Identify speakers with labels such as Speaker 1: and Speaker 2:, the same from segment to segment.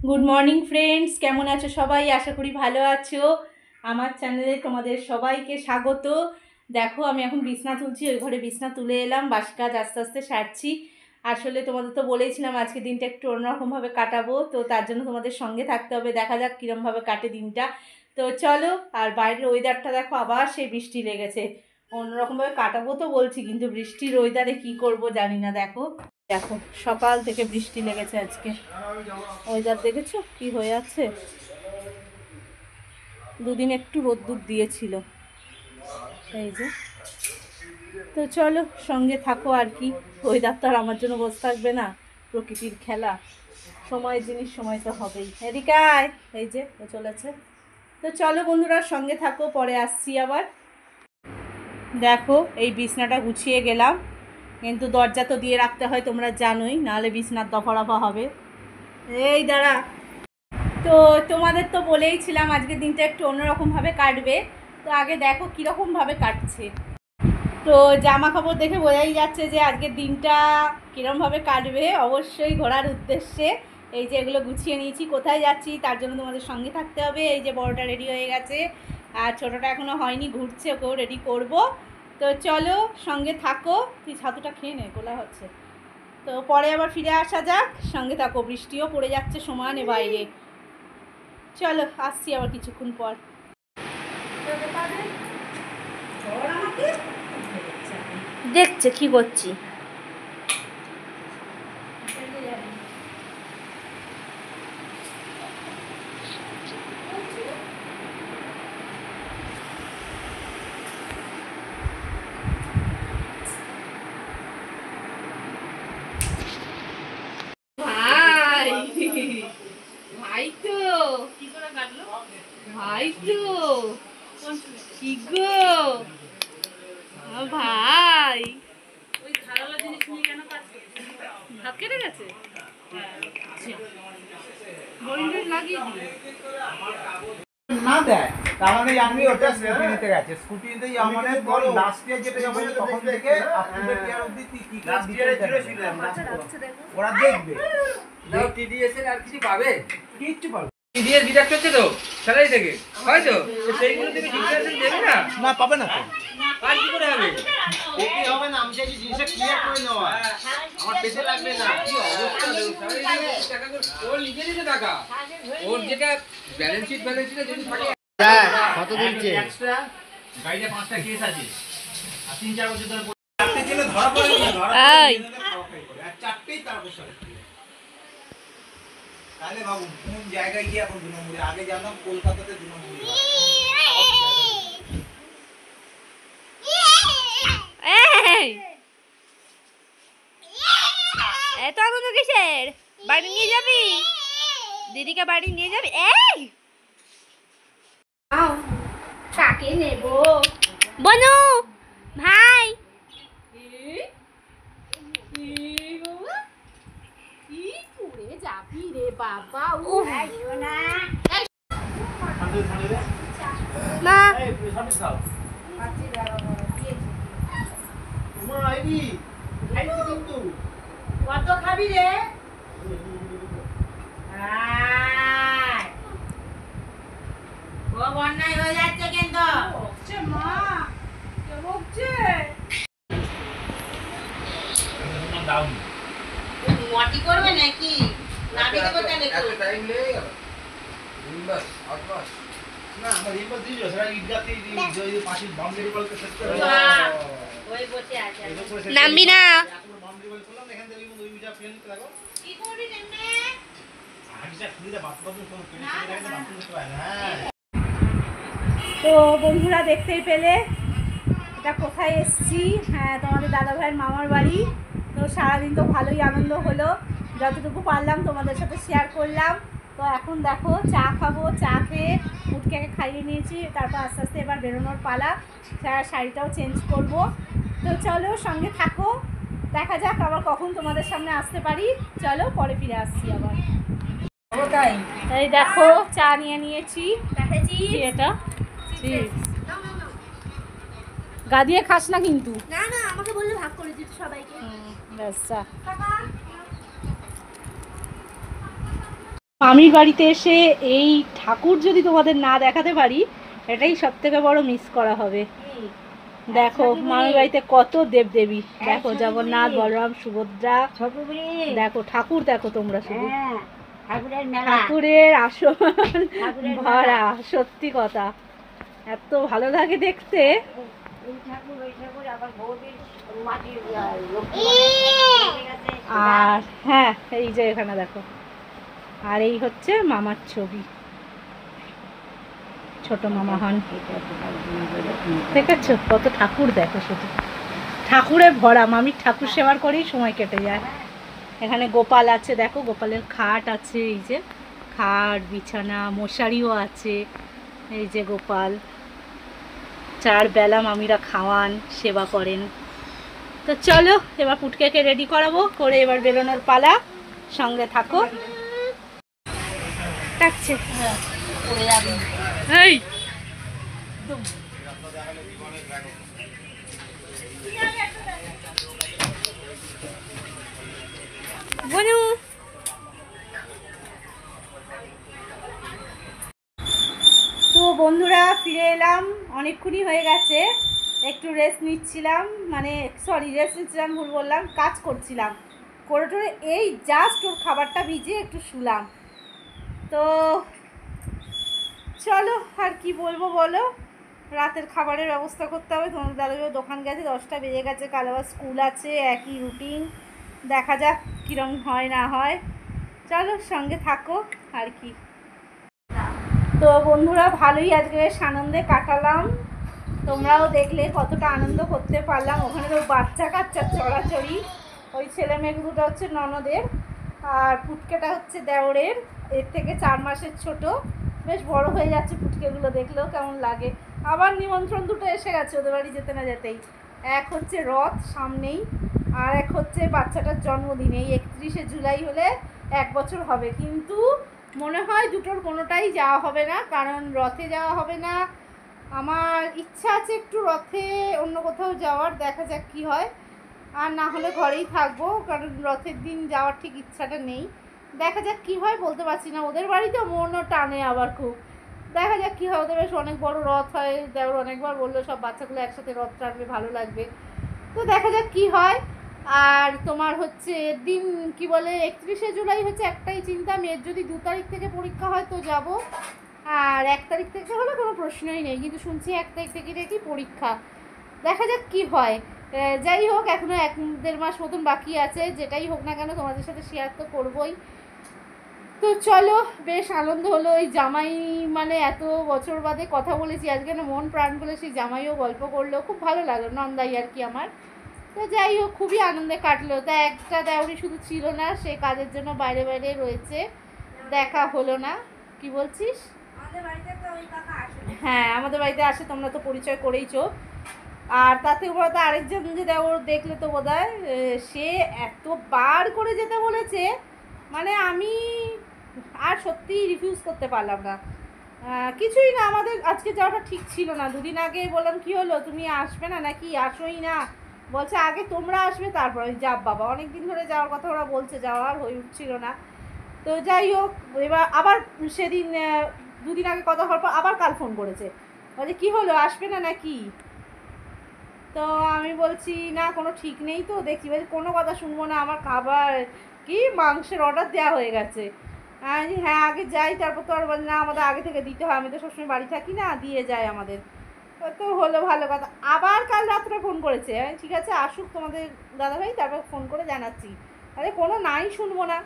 Speaker 1: Good morning friends, কেমন আছো সবাই? আশা করি ভালো আছো। আমার চ্যানেলে তোমাদের সবাইকে স্বাগত। দেখো, আমি এখন বিছনা তুলছি, ওই ঘরে বিছনা তুলে এলাম, বাসি কাজ আস্তে আস্তে সারছি। আসলে তোমাদের তো বলেইছিলাম আজকে দিনটা একটু অন্যরকমভাবে কাটাবো, তো তার জন্য তোমাদের সঙ্গে থাকতে হবে। দেখা যাক কীরমভাবে কাটে দিনটা। তো চলো। আর বাইরের ওয়েদারটা দেখো, আবার সেই বৃষ্টি লেগেছে। অন্যরকমভাবে কাটাবো তো বলছি, কিন্তু বৃষ্টির ওয়েদারে কি করব জানি না। দেখো দেখো, সকাল থেকে বৃষ্টি লেগেছে আজকে। ওয়েদার দেখেছো কি হয়ে আছে? দুদিন একটু রোদ্দুর দিয়েছিল, এই যে। তো চলো, সঙ্গে থাকো আর কি। ওয়েদার তো আর আমার জন্য বসে থাকবে না, প্রকৃতির খেলা। সময় জিনিস সময় তো হবেই। এদিকায়, এই যে ও চলেছে। তো চলো বন্ধুরা, সঙ্গে থাকো, পরে আসছি আবার। দেখো, এই বিছনাটা গুছিয়ে গেলাম, কিন্তু দরজা তো দিয়ে রাখতে হয়, তোমরা জানোই, নাহলে বিছনার দফা রফা হবে। এই দাঁড়া। তো তোমাদের তো বলেইছিলাম আজকের দিনটা একটু অন্যরকমভাবে কাটবে। তো আগে দেখো কীরকমভাবে কাটছে। তো জামা কাপড় দেখে বোঝাই যাচ্ছে যে আজকের দিনটা কীরমভাবে কাটবে। অবশ্যই ঘোরার উদ্দেশ্যে এই যে এগুলো গুছিয়ে নিয়েছি। কোথায় যাচ্ছি তার জন্য তোমাদের সঙ্গে থাকতে হবে। এই যে বড়টা রেডি হয়ে গেছে, আর ছোটোটা এখনও হয়নি, ঘুরছে, ওকেও রেডি করব। তো চলো, সঙ্গে থাকো। তুই ছাতুটা খেয়ে নে, গোলা হচ্ছে। তো পরে আবার ফিরে আসা যাক, সঙ্গে থাকো। বৃষ্টিও পড়ে যাচ্ছে সমানে বাইরে। চলো, আসছি আবার কিছুক্ষণ পর।
Speaker 2: দেখছে কি করছি।
Speaker 1: ভাই ভাই তো কি করে কাটলো? ভাই তো কি গো ভাই, ওই ধারালো জিনিস নিয়ে কেন কাটছে? হাত কেটে গেছে? বড়ি লাগিয়ে দিই
Speaker 3: না দেয়, তার মানে আমি ওটা স্কুটি নিতে গেছে। স্কুটি নিতেই আমাদের বল লাস্ট ইয়ার যেটা যখন তখন থেকে আপ টু ডেট ইয়ার অবধি কি ক্লাস ইয়ারে ছিল ওরা দেখবে।
Speaker 4: দাও টিডিএস এর আর কিছু পাবে?
Speaker 3: কিচ্ছু পাবে
Speaker 4: টিডিএস ডিডাক্ট হচ্ছে তো স্যালারি থেকে, হয়তো সেইগুলো থেকে ডিক্লারেশন দেবে না?
Speaker 3: না, পাবে না তো।
Speaker 4: আর কি করে হবে?
Speaker 3: ওকে হবে না, আমি চাইছি জিনিসটা ক্লিয়ার করে নেওয়া, আমার পেছনে লাগবে না।
Speaker 4: কি অবস্থা দেখো, টাকা করে ওর নিজে নিজে টাকা, ওর যেটা ব্যালেন্স শিট যদি থাকে।
Speaker 3: কত দিচ্ছে
Speaker 5: এক্সট্রা গাড়িতে 5টা কেস আছে আর 3-4 বছর ধরে
Speaker 3: চারটে ছিল, ধরা পড়ে গেল, ধরা
Speaker 1: এই
Speaker 3: পড়ে আর চারটেই তার বসে। তাহলে ভাবুন কোন জায়গায় গিয়ে এখন 2 নম্বরে। আগে জানতাম কলকাতাতে 2 নম্বরে।
Speaker 2: এত আনন্দ কিসের? বাড়ি নিয়ে যাবি? দিদিকে বাড়ি নিয়ে যাবি? এই
Speaker 1: কাকে নেব?
Speaker 2: বনু ভাই,
Speaker 1: কি পুড়ে যাবি রে বাবা।
Speaker 2: মা
Speaker 3: এই সামনে খাও। তোমার আইডি খাইছি কিন্তু।
Speaker 1: কত খাবি রে?
Speaker 2: অন্যায় হয়ে যাচ্ছে কিন্তু।
Speaker 1: মা কে বকছে?
Speaker 5: ডাউন
Speaker 2: মটি করবে নাকি? নাবি দেবো তাহলে
Speaker 4: এত টাইম লেগে গেল। বাস বাস
Speaker 3: না, আমার রিপোর্ট দিল, সেটা ইডগাতে যে পাশের বাউন্ডারি বলতে সেট করে।
Speaker 2: ওই বসে আছে।
Speaker 3: নামবি
Speaker 2: না।
Speaker 3: এখন বাউন্ডারি বল করলাম, এখান থেকে ওই মিটার প্লেন লাগো।
Speaker 2: কি করবি নেমে?
Speaker 3: আজটা খুলে বাথরুম কোন প্লেন করে রাখতে বাথরুম করতে পারে না। হ্যাঁ।
Speaker 1: তো বন্ধুরা, দেখতেই পেলে এটা কোথায় এসছি। হ্যাঁ, তোমাদের দাদাভাইয়ের মামার বাড়ি। তো সারাদিন তো ভালোই আনন্দ হলো, যতটুকু পারলাম তোমাদের সাথে শেয়ার করলাম। তো এখন দেখো চা খাবো, চা খেয়ে মুটকে খাইয়ে নিয়েছি, তারপর আস্তে আস্তে এবার বেরোনোর পালা। শাড়িটাও চেঞ্জ করব। তো চলো, সঙ্গে থাকো, দেখা যাক আবার কখন তোমাদের সামনে আসতে পারি। চলো, পরে ফিরে আসছি আবার। এই দেখো, চা নিয়ে নিয়েছি। এটা গা দিয়ে খাস না কিন্তু।
Speaker 2: না না, আমাকে বললে ভাগ করে দিতে সবাইকে।
Speaker 1: ব্যাস চা। মামির বাড়িতে এসে এই ঠাকুর যদি তোমাদের না দেখাতে পারি, এটাই সব থেকে বড় মিস করা হবে। দেখো মামির বাড়িতে কত দেবদেবী, দেখো জগন্নাথ, বলরাম, সুভদ্রা, দেখো ঠাকুর, দেখো তোমরা শুধু ঠাকুরের আসন ভরা, সত্যি কথা এত ভালো লাগে দেখতে। আর হ্যাঁ, এই যে এখানে দেখো, আর এই হচ্ছে মামার ছবি, ছোট মামা হন। দেখেছো কত ঠাকুর, দেখো শুধু ঠাকুরে ভরা। মামির ঠাকুর সেবার করেই সময় কেটে যায়। এখানে গোপাল আছে, দেখো গোপালের খাট আছে, এই যে খাট, বিছানা, মশারিও আছে। এই যে গোপাল 4 বেলা মামিরা খাওয়ান, সেবা করেন। তো চলো এবার পুটকেকে রেডি করাবো, করে এবার বেরোনোর পালা, সঙ্গে থাকো। ডাকছে এই বনু। তো বন্ধুরা ফিরে এলাম, অনেকক্ষণই হয়ে গেছে, একটু রেস্ট নিচ্ছিলাম, মানে সরি রেস্ট নিচ্ছিলাম ভুল বললাম, কাজ করছিলাম, করে টোরে এই জাস্ট ওর খাবারটা ভিজিয়ে একটু শুলাম। তো চলো আর কি বলবো বলো, রাতের খাবারের ব্যবস্থা করতে হবে। তোমাদের দাদাভাই দোকান গেছে, 10টা বেজে গেছে, কাল আবার স্কুল আছে, একই রুটিন, দেখা যাক কীরকম হয় না হয়। চলো সঙ্গে থাকো আর কি। তো বন্ধুরা ভালোই আজকে বেশ আনন্দে কাটালাম, তোমরাও দেখলে কতটা আনন্দ করতে পারলাম। ওখানে তো বাচ্চা কাচ্চা চড়াচড়ি, ওই ছেলে মেয়েগুলোটা হচ্ছে ননদের, আর পুটকেটা হচ্ছে দেওরের, এর থেকে 4 মাসের ছোট, বেশ বড় হয়ে যাচ্ছে পুটকেগুলো, দেখলেও কেমন লাগে। আবার নিমন্ত্রণ দুটো এসে গেছে ওদের বাড়ি যেতে না যেতেই, এক হচ্ছে রথ সামনেই, আর এক হচ্ছে বাচ্চাটার জন্মদিন, এই 31শে জুলাই হলে 1 বছর হবে। কিন্তু মনে হয় দুটোর কোনোটাই যাওয়া হবে না, কারণ রথে যাওয়া হবে না। আমার ইচ্ছা আছে একটু রথে অন্য কোথাও যাওয়ার, দেখা যাক কি হয়, আর না হলে ঘরেই থাকবো, কারণ রথের দিন যাওয়ার ঠিক ইচ্ছাটা নেই। দেখা যাক কি হয়, বলতে পারছি না। ওদের বাড়িতে মনও টানে আবার খুব, দেখা যাক কী হয়। ওদের বেশ অনেক বড় রথ হয়, দেওর অনেকবার বললো সব বাচ্চাগুলো একসাথে রথ টানবে, ভালো লাগবে। তো দেখা যাক কি হয়। আর তোমার হচ্ছে এর দিন কি বলে 31শে জুলাই হচ্ছে একটাই চিন্তা, মেয়ের যদি 2 তারিখ থেকে পরীক্ষা হয় তো যাব, আর 1 তারিখ থেকে হলে কোনো প্রশ্নই নেই, কিন্তু শুনছি 1 তারিখ থেকে নাকি পরীক্ষা। দেখা যাক কি হয়। যাই হোক, এখনও 1-1.5 মাস মতন বাকি আছে, যেটাই হোক না কেন তোমাদের সাথে শেয়ার তো করবোই। তো চলো বেশ আনন্দ হলো, এই জামাই মানে এত বছর বাদে কথা বলেছি আজকে, না মন প্রাণ বলে সেই জামাইও গল্প করলো, খুব ভালো লাগলো, নন্দাই আর কি আমার। তো যাই হোক খুবই আনন্দে কাটলো। তা একটা দেওরি শুধু ছিল না, সে কাজের জন্য বাইরে বাইরে রয়েছে, দেখা হলো না। কি বলছিস? হ্যাঁ আমাদের বাড়িতে আসে, তোমরা তো পরিচয় করেইছো। আর তাতে বড় আরেকজন যে দেওর দেখলে তো বোধহয়, সে এতবার করে যেতে বলেছে, মানে আমি আর সত্যিই রিফিউজ করতে পারলাম না। কিছুই না, আমাদের আজকে যাওয়াটা ঠিক ছিল না। 2 দিন আগে বললাম কি হলো তুমি আসবে না নাকি, আসোই না, বলছে আগে তোমরা আসবে তারপরে যাব। বাবা অনেক দিন ধরে যাওয়ার কথা ওরা বলছে, যাওয়ার হয়ে উঠছিল না। তো যাই হোক, এবার আবার সেদিন 2 দিন আগে কথা হওয়ার পর আবার কাল ফোন করেছে, বলছে কী হলো আসবে না নাকি। তো আমি বলছি না কোনো ঠিক নেই, তো দেখছি বলছি কোনো কথা শুনবো না, আমার খাবার কি মাংসের অর্ডার দেওয়া হয়ে গেছে। আমি হ্যাঁ আগে যাই, তারপর তো আর বলে না আমাদের আগে থেকে দিতে হয়, আমি তো সবসময় বাড়ি থাকি না, দিয়ে যায় আমাদের। তো হলো ভালো কথা। আবার কাল রাত্রে ফোন করেছে, ঠিক আছে আসুক তোমাদের দাদাভাই, তারপর ফোন করে জানাচ্ছি। আরে কোনো নাই শুনবো না।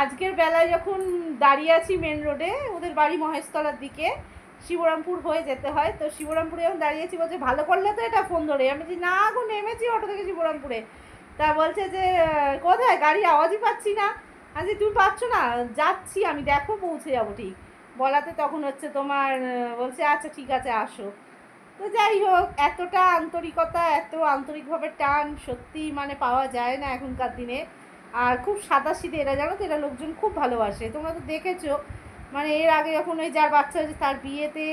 Speaker 1: আজকের বেলায় যখন দাঁড়িয়ে আছি মেন রোডে, ওদের বাড়ি মহেশতলার দিকে, শিবরামপুর হয়ে যেতে হয়, তো শিবরামপুরে যখন দাঁড়িয়েছি বলছে ভালো করলে তো এটা ফোন ধরে। আমি বলছি না গো নেমেছি অটো থেকে শিবরামপুরে। তা বলছে যে কোথায়, গাড়ির আওয়াজই পাচ্ছি না। আচ্ছা তুমি পাচ্ছ না, যাচ্ছি আমি, দেখো পৌঁছে যাবো ঠিক। বলাতে তখন হচ্ছে তোমার বলছে আচ্ছা ঠিক আছে আসো। তো যাই হোক, এতটা আন্তরিকতা, এত আন্তরিকভাবে টান সত্যি মানে পাওয়া যায় না এখনকার দিনে। আর খুব সাদাসিধে এরা, জানো তো এরা লোকজন খুব ভালোবাসে, তোমরা তো দেখেছো। মানে এর আগে যখন ওই যার বাচ্চা হয়েছে তার বিয়েতে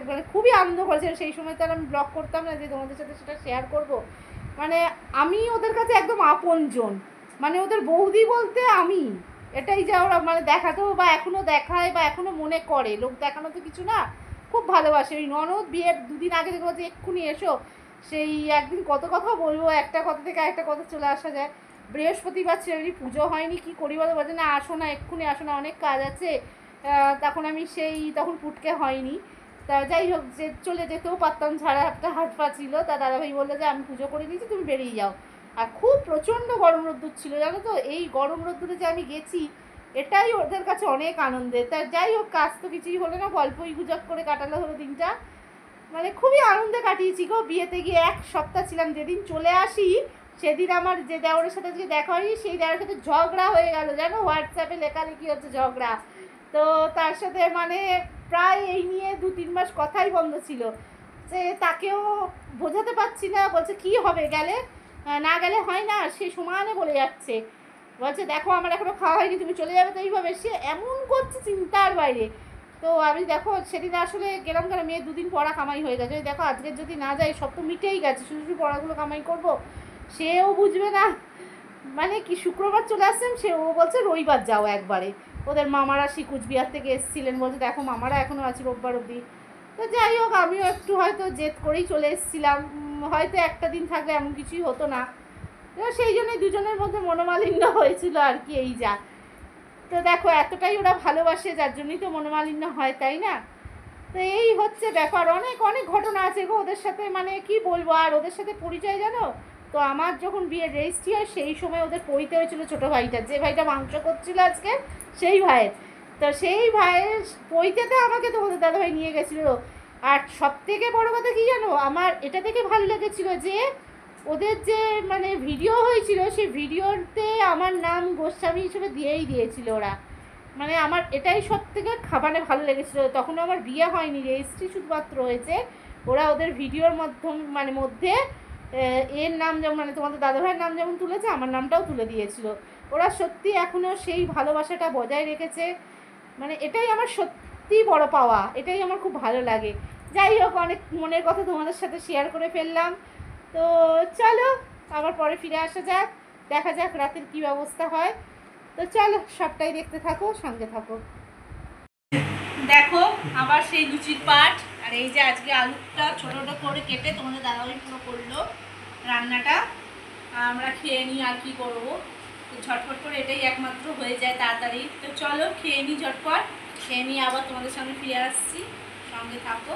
Speaker 1: মানে খুবই আনন্দ করেছে, সেই সময় তো আর আমি ব্লগ করতাম না যে তোমাদের সাথে সেটা শেয়ার করব। মানে আমি ওদের কাছে একদম আপনজন, মানে ওদের বৌদি বলতে আমি, এটাই যা ওরা মানে দেখাতেও বা এখনো দেখায় বা এখনো মনে করে, লোক দেখানো তো কিছু না, খুব ভালোবাসে। ওই ননদ বিয়ের 2 দিন আগে থেকে বলছে এক্ষুনি এসো, সেই একদিন কত কথা বলবো, একটা কথা থেকে একটা কথা চলে আসা যায়। বৃহস্পতিবার ছেলেরই পুজো হয়নি, কি করি বলো, বলছে না আসো না, এক্ষুনি আসো না, অনেক কাজ আছে। তখন আমি তখন পুটকে হয়নি, তা যাই হোক যে চলে যেতেও পারতাম, ঝাড়া একটা হাত পা ছিল। তা দাদাভাই বললো যে আমি পুজো করে নিয়েছি, তুমি বেরিয়ে যাও। আর খুব প্রচণ্ড গরম রোদ্দুর ছিল জানো তো, এই গরম রোদ্দুরে যে আমি গেছি এটাই ওদের কাছে অনেক আনন্দের। তা যাই হোক, কাজ তো কিছুই হলো না, গল্পই গুজব করে কাটালো হলো দিনটা। মানে খুবই আনন্দে কাটিয়েছি গো। বিয়েতে গিয়ে 1 সপ্তাহ ছিলাম, যেদিন চলে আসি সেদিন আমার যে দেওরের সাথে আজকে দেখা হয়নি, সেই দেওরের সাথে ঝগড়া হয়ে গেল জানো, হোয়াটসঅ্যাপে লেখালেখি হচ্ছে ঝগড়া। তো তার সাথে মানে প্রায় এই নিয়ে 2-3 মাস কথাই বন্ধ ছিল, যে তাকেও বোঝাতে পারছি না। বলছে কি হবে গেলে, না গেলে হয় না, সে সমানে বলে যাচ্ছে, বলছে দেখো আমার এখনো খাওয়া হয়নি, তুমি চলে যাবে তো এইভাবে, সে এমন করছে চিন্তার বাইরে। তো আমি দেখো সেদিন আসলে গেলাম কেন, মেয়ে 2 দিন পড়া কামাই হয়ে গেছে। দেখো আজকে যদি না যাই সব তো মিটেই গেছে, শুধু শুধু পড়াগুলো কামাই করব, সেও বুঝবে না। মানে কি শুক্রবার চলে আসছেন, ও বলছে রবিবার যাও একবারে, ওদের মামারা কুচবিহার থেকে এসেছিলেন, বলছে দেখো মামারা এখনও আছে রোববার অবধি। তো যাই হোক আমিও একটু হয়তো জেদ করেই চলে এসেছিলাম, হয়তো একটা দিন থাকলে এমন কিছুই হতো না। তো সেই জন্যই দুজনের মধ্যে মনোমালিন্য হয়েছিল আর কি, এই যা। তো দেখো এতটাই ওরা ভালোবাসে, যার জন্যই তো মনোমালিন্য হয়, তাই না? তো এই হচ্ছে ব্যাপার, অনেক অনেক ঘটনা আছে গো ওদের সাথে, মানে কি বলবো। আর ওদের সাথে পরিচয় জানো তো, আমার যখন বিয়ের রেজিস্ট্রি হয় সেই সময় ওদের পইতে হয়েছিল ছোটো ভাইটা, যে ভাইটা মাংস করছিল আজকে, সেই ভাইয়ের। তো সেই ভাইয়ের পইতেতে আমাকে তোমাদের দাদাভাই নিয়ে গেছিলো। আর সব থেকে বড়ো কথা কি জানো, আমার এটা দেখে ভালো লেগেছিলো যে ওদের যে মানে ভিডিও হয়েছিল, সেই ভিডিওতে আমার নাম গোস্বামী হিসেবে দিয়েই দিয়েছিল ওরা। মানে আমার এটাই সব থেকে খাবারে ভালো লেগেছিলো। তখন আমার বিয়ে হয়নি, রেজিস্ট্রি শুধুমাত্র হয়েছে। ওরা ওদের ভিডিওর মধ্যে এর নাম যেমন, মানে তোমাদের দাদাভাইয়ের নাম যেমন তুলেছে, আমার নামটাও তুলে দিয়েছিল। ওরা সত্যি এখনও সেই ভালোবাসাটা বজায় রেখেছে, মানে এটাই আমার সত্যি বড় পাওয়া, এটাই আমার খুব ভালো লাগে। যাই হোক, অনেক মনের কথা তোমাদের সাথে শেয়ার করে ফেললাম। তো চলো আবার পরে ফিরে আসা যাক, দেখা যাক রাতের কী ব্যবস্থা হয়। তো চলো সবটাই দেখতে থাকো, সঙ্গে থাকো। দেখো আবার সেই লুচির পাট, আর এই যে আজকে আলুটা ছোটো ছোটো করে কেটে তোমাদের দাদাভাই পুরো করলো রান্নাটা, আমরা খেয়ে নিই আর কি করবো। তো ঝটপট করে এটাই একমাত্র হয়ে যায় তাড়াতাড়ি। তো চলো খেয়ে নিই ঝটপট, খেয়ে নিয়ে আবার তোমাদের সামনে ফিরে আসছি, সঙ্গে থাকো।